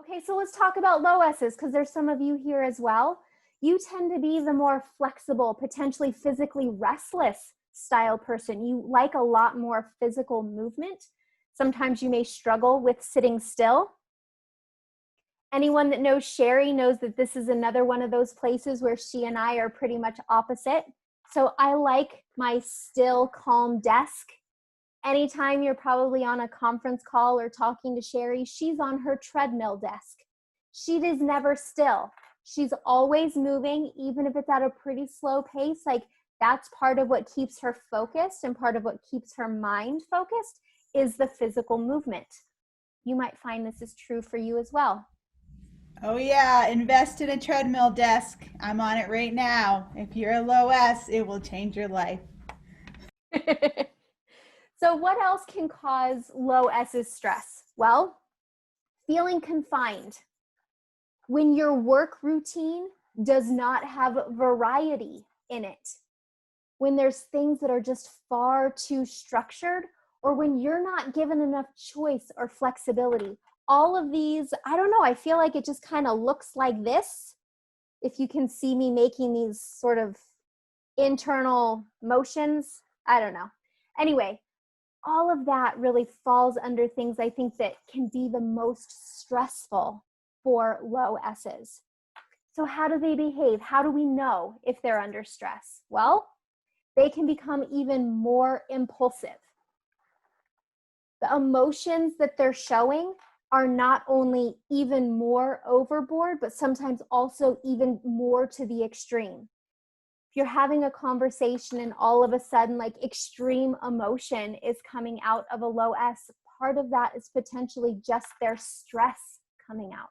Okay, so let's talk about low S's because there's some of you here as well. You tend to be the more flexible, potentially physically restless style person. You like a lot more physical movement. Sometimes you may struggle with sitting still. Anyone that knows Sherry knows that this is another one of those places where she and I are pretty much opposite. So I like my still, calm desk. Anytime you're probably on a conference call or talking to Sherry, she's on her treadmill desk. She is never still. She's always moving, even if it's at a pretty slow pace. Like, that's part of what keeps her focused, and part of what keeps her mind focused is the physical movement. You might find this is true for you as well. Oh yeah, invest in a treadmill desk. I'm on it right now. If you're a low S, it will change your life. So what else can cause low S's stress? Well, feeling confined. When your work routine does not have variety in it, when there's things that are just far too structured, or when you're not given enough choice or flexibility. All of these, I don't know, I feel like it just kind of looks like this. If you can see me making these sort of internal motions, I don't know. Anyway, all of that really falls under things I think that can be the most stressful for low S's. So how do they behave? How do we know if they're under stress? Well, they can become even more impulsive. The emotions that they're showing are not only even more overboard, but sometimes also even more to the extreme. If you're having a conversation and all of a sudden like extreme emotion is coming out of a low S, part of that is potentially just their stress coming out.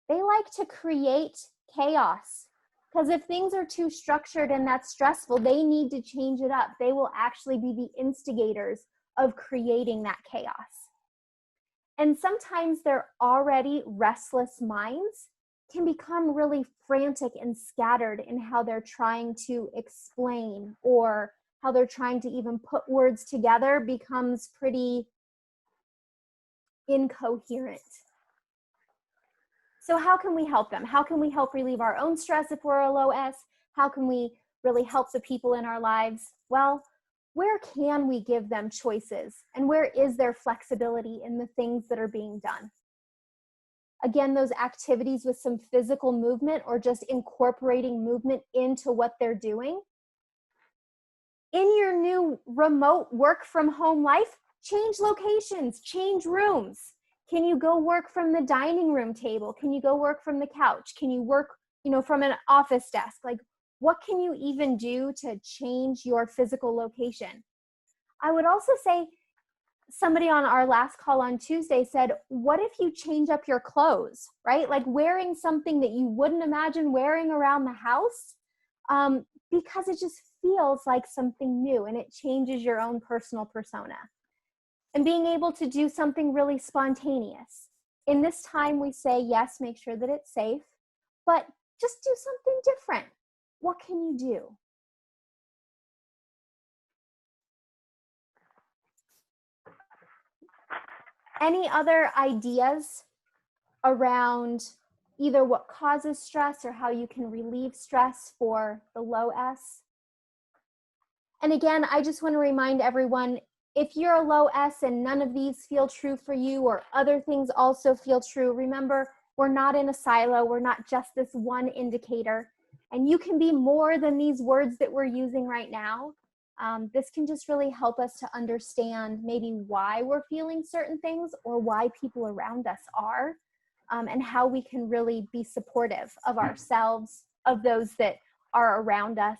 They like to create chaos, because if things are too structured and that's stressful, they need to change it up. They will actually be the instigators of creating that chaos. And sometimes their already restless minds can become really frantic and scattered in how they're trying to explain, or how they're trying to even put words together becomes pretty incoherent. So how can we help them? How can we help relieve our own stress if we're a low S? How can we really help the people in our lives? Well, where can we give them choices? And where is there flexibility in the things that are being done? Again, those activities with some physical movement, or just incorporating movement into what they're doing. In your new remote work from home life, change locations, change rooms. Can you go work from the dining room table? Can you go work from the couch? Can you work, from an office desk? Like, what can you even do to change your physical location? I would also say, somebody on our last call on Tuesday said, what if you change up your clothes, right? Like wearing something that you wouldn't imagine wearing around the house, because it just feels like something new and it changes your own personal persona. And being able to do something really spontaneous. In this time, we say, yes, make sure that it's safe, but just do something different. What can you do? Any other ideas around either what causes stress or how you can relieve stress for the low S? And again, I just want to remind everyone, if you're a low S and none of these feel true for you, or other things also feel true, remember, we're not in a silo. We're not just this one indicator. And you can be more than these words that we're using right now. This can just really help us to understand maybe why we're feeling certain things, or why people around us are, and how we can really be supportive of ourselves, of those that are around us,